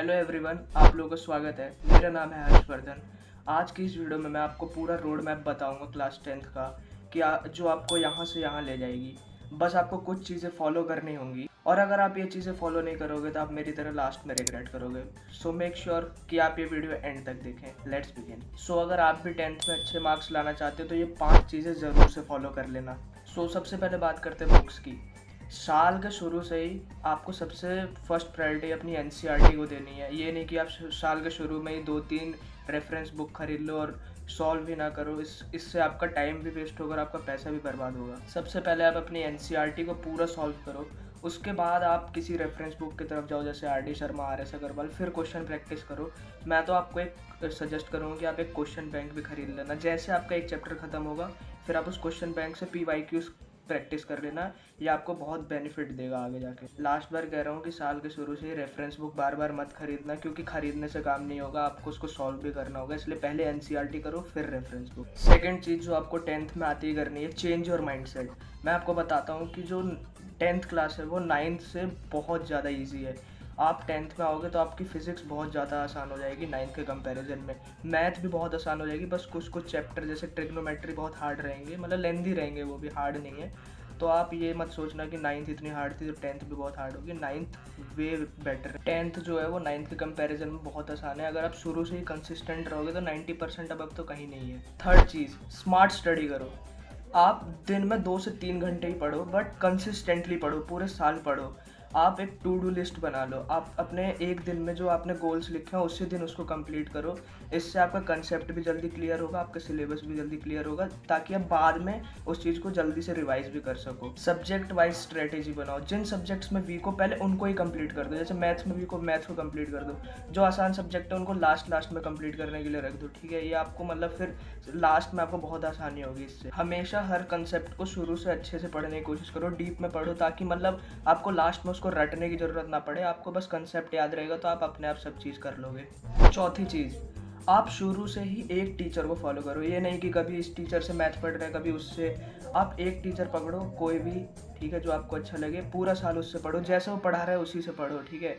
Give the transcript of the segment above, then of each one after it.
Hello everyone, आप लोगों का स्वागत है। मेरा नाम है हर्षवर्धन। आज की इस वीडियो में मैं आपको पूरा रोड मैप बताऊंगा क्लास 10th का कि जो आपको यहाँ से यहाँ ले जाएगी। बस आपको कुछ चीज़ें फॉलो करनी होंगी और अगर आप ये चीज़ें फॉलो नहीं करोगे तो आप मेरी तरह लास्ट में रिग्रेट करोगे। सो मेक श्योर कि आप ये वीडियो एंड तक देखें। Let's begin. सो अगर आप भी 10th में अच्छे मार्क्स लाना चाहते हो तो ये 5 चीज़ें ज़रूर से फॉलो कर लेना। सो सबसे पहले बात करते हैं बुक्स की। साल के शुरू से ही आपको सबसे फर्स्ट प्रायोरिटी अपनी एनसीईआरटी को देनी है। ये नहीं कि आप साल के शुरू में ही 2-3 रेफरेंस बुक खरीद लो और सॉल्व भी ना करो। इससे आपका टाइम भी वेस्ट होगा और आपका पैसा भी बर्बाद होगा। सबसे पहले आप अपनी एनसीईआरटी को पूरा सॉल्व करो, उसके बाद आप किसी रेफरेंस बुक की तरफ जाओ, जैसे R D Sharma, R S Agarwal. फिर क्वेश्चन प्रैक्टिस करो। मैं तो आपको एक सजेस्ट करूँगा कि आप एक क्वेश्चन बैंक भी खरीद लेना। जैसे आपका एक चैप्टर खत्म होगा फिर आप उस क्वेश्चन बैंक से PYQs प्रैक्टिस कर लेना। ये आपको बहुत बेनिफिट देगा आगे जाके। लास्ट बार कह रहा हूँ कि साल के शुरू से ही रेफरेंस बुक बार बार मत खरीदना, क्योंकि खरीदने से काम नहीं होगा, आपको उसको सॉल्व भी करना होगा। इसलिए पहले एनसीईआरटी करो फिर रेफरेंस बुक। सेकंड चीज़ जो आपको 10th में आती ही करनी है, चेंज योर माइंडसेट। मैं आपको बताता हूँ कि जो 10th क्लास है वो 9th से बहुत ज़्यादा ईजी है। आप 10th में आओगे तो आपकी फ़िज़िक्स बहुत ज़्यादा आसान हो जाएगी 9th के कंपैरिजन में। मैथ भी बहुत आसान हो जाएगी, बस कुछ कुछ चैप्टर जैसे ट्रिग्नोमेट्री बहुत हार्ड रहेंगे, मतलब लेंदी रहेंगे, वो भी हार्ड नहीं है। तो आप ये मत सोचना कि 9th इतनी हार्ड थी तो 10th भी बहुत हार्ड होगी। 9th वे बेटर है। 10th जो है वो 9th के कंपैरिजन में बहुत आसान है। अगर आप शुरू से ही कंसिस्टेंट रहोगे तो 90% अब तो कहीं नहीं है। थर्ड चीज़, स्मार्ट स्टडी करो। आप दिन में 2 से 3 घंटे ही पढ़ो, बट कंसिस्टेंटली पढ़ो, पूरे साल पढ़ो। आप एक टू डू लिस्ट बना लो। आप अपने एक दिन में जो आपने गोल्स लिखे हैं उसी दिन उसको कंप्लीट करो। इससे आपका कंसेप्ट भी जल्दी क्लियर होगा, आपका सिलेबस भी जल्दी क्लियर होगा, ताकि आप बाद में उस चीज़ को जल्दी से रिवाइज भी कर सको। सब्जेक्ट वाइज स्ट्रेटेजी बनाओ। जिन सब्जेक्ट्स में वीक हो पहले उनको ही कंप्लीट कर दो। जैसे मैथ्स में वीक हो, मैथ्स को कंप्लीट कर दो। जो आसान सब्जेक्ट है उनको लास्ट में कंप्लीट करने के लिए रख दो, ठीक है। ये आपको मतलब फिर लास्ट में आपको बहुत आसानी होगी इससे। हमेशा हर कंसेप्ट को शुरू से अच्छे से पढ़ने की कोशिश करो, डीप में पढ़ो, ताकि मतलब आपको लास्ट में उसको रटने की ज़रूरत ना पड़े। आपको बस कंसेप्ट याद रहेगा तो आप अपने आप सब चीज़ कर लोगे। चौथी चीज़, आप शुरू से ही एक टीचर को फॉलो करो। ये नहीं कि कभी इस टीचर से मैथ पढ़ रहे हैं कभी उससे। आप एक टीचर पकड़ो, कोई भी, ठीक है, जो आपको अच्छा लगे। पूरा साल उससे पढ़ो, जैसे वो पढ़ा रहा है उसी से पढ़ो, ठीक है।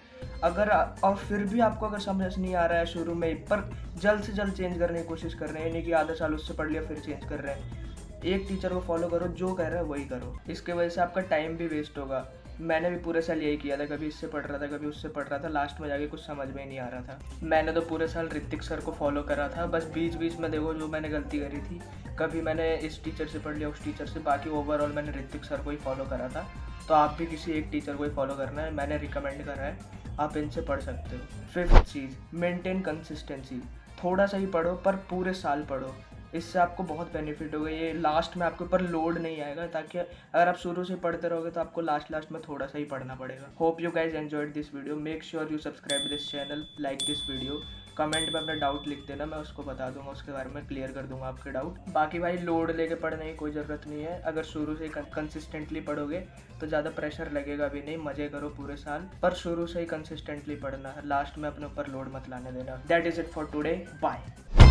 और फिर भी आपको अगर समझ नहीं आ रहा है शुरू में, पर जल्द से जल्द चेंज करने की कोशिश कर रहे हैं, नहीं कि आधा साल उससे पढ़ लिया फिर चेंज कर रहे हैं। एक टीचर को फॉलो करो, जो कह रहा है वही करो। इसके वजह से आपका टाइम भी वेस्ट होगा। मैंने भी पूरे साल यही किया था, कभी इससे पढ़ रहा था कभी उससे पढ़ रहा था, लास्ट में जाके कुछ समझ में ही नहीं आ रहा था। मैंने तो पूरे साल ऋतिक सर को फॉलो करा था। बस बीच बीच में देखो जो मैंने गलती करी थी, कभी मैंने इस टीचर से पढ़ लिया उस टीचर से, बाकी ओवरऑल मैंने ऋतिक सर को ही फॉलो करा था। तो आप भी किसी एक टीचर को ही फॉलो करना है, मैंने रिकमेंड करा है, आप इनसे पढ़ सकते हो। फिफ्थ चीज़, मेंटेन कंसिस्टेंसी। थोड़ा सा ही पढ़ो पर पूरे साल पढ़ो। इससे आपको बहुत बेनिफिट होगा। ये लास्ट में आपके ऊपर लोड नहीं आएगा, ताकि अगर आप शुरू से पढ़ते रहोगे तो आपको लास्ट में थोड़ा सा ही पढ़ना पड़ेगा। Hope you guys enjoyed this video. Make sure you subscribe this channel, like this video. Comment में अपना डाउट लिख देना, मैं उसको बता दूंगा, उसके बारे में क्लियर कर दूंगा आपके डाउट। बाकी भाई लोड लेके पढ़ने की कोई ज़रूरत नहीं है। अगर शुरू से कंसिस्टेंटली पढ़ोगे तो ज़्यादा प्रेशर लगेगा भी नहीं। मज़े करो पूरे साल, पर शुरू से ही कंसिस्टेंटली पढ़ना है, लास्ट में अपने ऊपर लोड मत लाने देना। That is it for today, bye.